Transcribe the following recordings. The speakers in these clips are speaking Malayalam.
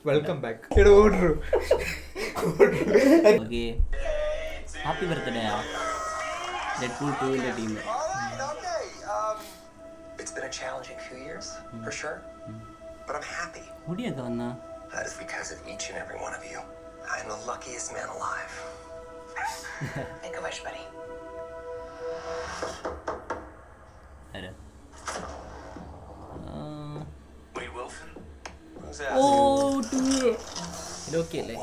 Welcome back. Order okay, happy birthday ആ ഡെഡ്പൂൾ 2-ന്റെ team. It's been a challenging few years, for sure, but I'm happy. മുടിയൊക്കെ വന്നാ That is because of each and every one of you. I am the luckiest man alive. Make a wish, buddy. ആരാ? Wait, Wilson? Who's oh that? 2 ഇതൊക്കെ അല്ലേ?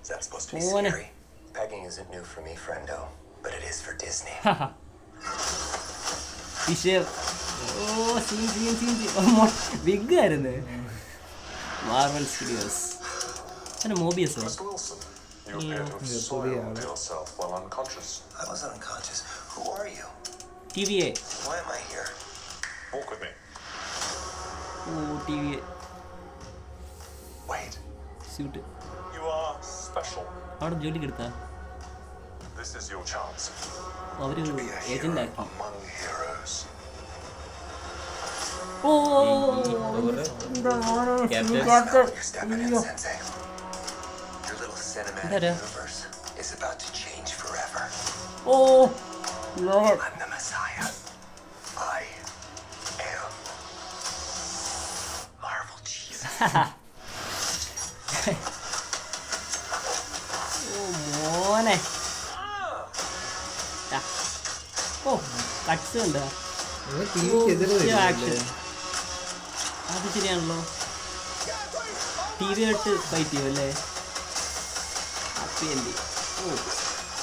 Is that supposed to be Oh, scary? Pegging isn't new for me, friendo, but it is for Disney. Fisher. Oh big ആയിരുന്നു. Marvel Studios. പിന്നെ മോബിയസോ? Mr. Wilson, you appear to have soiled yourself while unconscious. I wasn't unconscious. Who are you? TVA. Why am I here? Walk with me. Oh TVA Wait, suit. you are special. അവിടെ ജോലിക്ക് എടുത്താ This is your chance. അവര് Be a ഏജന്റ് hero ആക്കി. among heroes. Oh You're stepping in, Sensei. Your little cinematic Dada. universe is about to change forever. Oh lord. I'm the Messiah. I am Marvel Jesus. ഓ മോനെ. ഓ കട്ട്സ് ഉണ്ട്. ആക്ഷൻ അത് ശരിയാണല്ലോ. TV ആയിട്ട് ഫൈറ്റ് ചെയ്യും അല്ലേ? Happy end. ഓ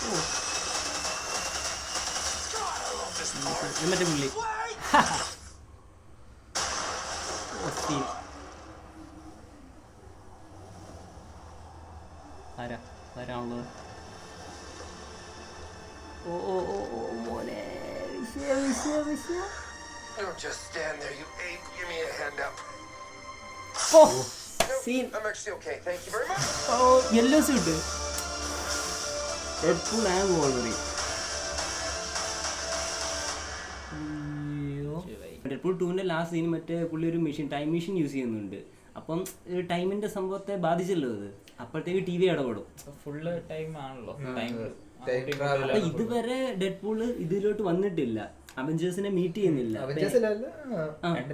ഓ മറ്റേ പുള്ളി. ആരാ ആരാണുള്ളത്? ഓ ഓ ഓ ഓ മോനെ. Don't just stand there, you ape. Give me a hand up. Oh Nope, scene. I'm actually okay. Thank you very much. Oh yellow suit. Deadpool and Wolverine. Deadpool 2-ന്റെ ലാസ്റ്റ് സീൻ മറ്റേ പുള്ളി ഒരു മെഷീൻ ടൈം മെഷീൻ യൂസ് ചെയ്യുന്നുണ്ട്. അപ്പം ടൈമിന്റെ സംഭവത്തെ ബാധിച്ചല്ലോ അത്. അപ്പോഴത്തേക്ക് TV ഇടപെടും. ഫുള്ള് ടൈം ആണല്ലോ. അപ്പൊ ഇതുവരെ ഡെഡ്പൂള് ഇതിലോട്ട് വന്നിട്ടില്ല. അവഞ്ചേഴ്സിനെ മീറ്റ് ചെയ്യുന്നില്ല.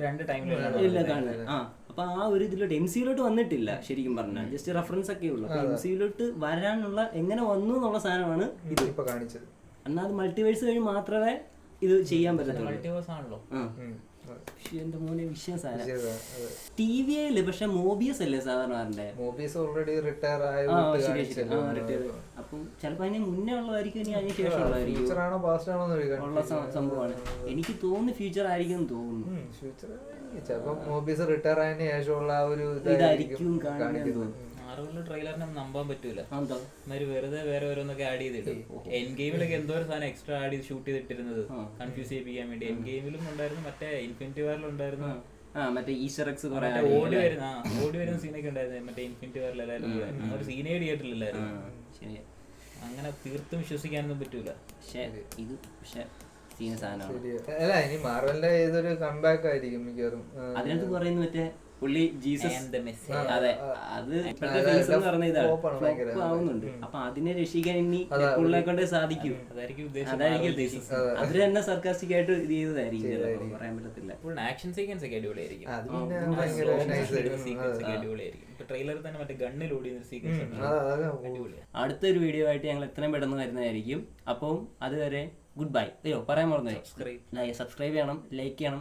രണ്ട് ടൈമിലാണ് ഇല്ല കാണുന്നത്. അപ്പൊ ആ ഒരു ഇതിലോട്ട് MCUലോട്ട് വന്നിട്ടില്ല ശരിക്കും പറഞ്ഞാൽ. ജസ്റ്റ് റെഫറൻസ് ഒക്കെ ഉള്ളു. MCUലോട്ട് വരാനുള്ള എങ്ങനെ വന്നു എന്നുള്ള സാധനമാണ് ഇത് കാണിച്ചത്. എന്നാൽ അത് മൾട്ടിവേഴ്സ് വഴി മാത്രമേ ഇത് ചെയ്യാൻ പറ്റത്തുള്ളൂ. മൾട്ടിവേഴ്സ് ആണല്ലോ. എന്റെ മോനെ വിശ്വാസാണ് TVയില്. പക്ഷെ മോബിയസ് അല്ലേ സാധാരണ വരണ്ടേ? മോബിയസ് ഓൾറെഡി റിട്ടയർ ആയ. അപ്പം ചിലപ്പോ അതിന് മുന്നേ ഉള്ളതായിരിക്കും, ഇനി അതിന് ശേഷം ഉള്ളതായിരിക്കും. ഉള്ള സംഭവമാണ്. എനിക്ക് തോന്നുന്നു ഫ്യൂച്ചർ ആയിരിക്കും തോന്നുന്നു. ചിലപ്പോ മോബിയസ് റിട്ടയർ ആയതിനു ശേഷമുള്ള ആ ഒരു ഇതായിരിക്കും കാണിക്കുന്നത്. മാർവലിന്റെ ട്രെയിലറിനെ നമ്പാൻ പറ്റൂല. വെറുതെ വേറെ ഓരോന്നൊക്കെ ആഡ് ചെയ്തിട്ട് എൻ ഗെയിമിലൊക്കെ എന്തോ ഒരു സാധനം എക്സ്ട്രാ ആഡ് ചെയ്ത് ഷൂട്ട് ചെയ്തിട്ടിരുന്നത് കൺഫ്യൂസ് ചെയ്യിപ്പിക്കാൻ വേണ്ടി. എൻ ഗെയിമിലും ഉണ്ടായിരുന്നു, മറ്റേ ഇൻഫിനിറ്റി വാറിലും ഉണ്ടായിരുന്നു. മറ്റേ ഈസ്റ്റർ എക്സ് ഓടി വരുന്ന സീനൊക്കെ ഉണ്ടായിരുന്നു മറ്റേ ഇൻഫിനിറ്റി വാറിൽ. എല്ലാവരും ഒരു സീനേ തിയേറ്ററിലില്ലായിരുന്നു. അങ്ങനെ തീർത്തും വിശ്വസിക്കാനൊന്നും പറ്റൂല. പക്ഷേ ഇത് പക്ഷെ സീന സാധനമാണ്. അല്ല, ഇനി മാർവലിന്റെ ഏതൊരു കംബാക്ക് ആയിരിക്കും മിക്കവാറും. അതിനകത്ത് പറയുന്നത് മറ്റേ പുള്ളി ജീസസ്. അതെ, അത് ആവുന്നുണ്ട്. അപ്പൊ അതിനെ രക്ഷിക്കാൻ ഇനി പുള്ളിനെ കൊണ്ട് സാധിക്കും. അതായിരിക്കും ഉദ്ദേശിച്ചത്. അവര് തന്നെ സർക്കാസ്റ്റിക് ആയിട്ട് ഇത് ചെയ്തതായിരിക്കും. പറയാൻ പറ്റത്തില്ല. ആക്ഷൻ സീക്വൻസ് ഒക്കെ അടിപൊളിയായിരിക്കും. ട്രെയിലറിൽ തന്നെ മറ്റേ ഗണ്ണിൽ ഓടിയ സീക്വൻസ് അടിപൊളിയാണ്. അടുത്തൊരു വീഡിയോ ആയിട്ട് ഞങ്ങൾ എത്രയും പെട്ടെന്ന് വരുന്നതായിരിക്കും. അപ്പം അതുവരെ ഗുഡ് ബൈ. അയ്യോ പറയാൻ മറന്നു. സബ്സ്ക്രൈബ് ചെയ്യണം, ലൈക്ക് ചെയ്യണം,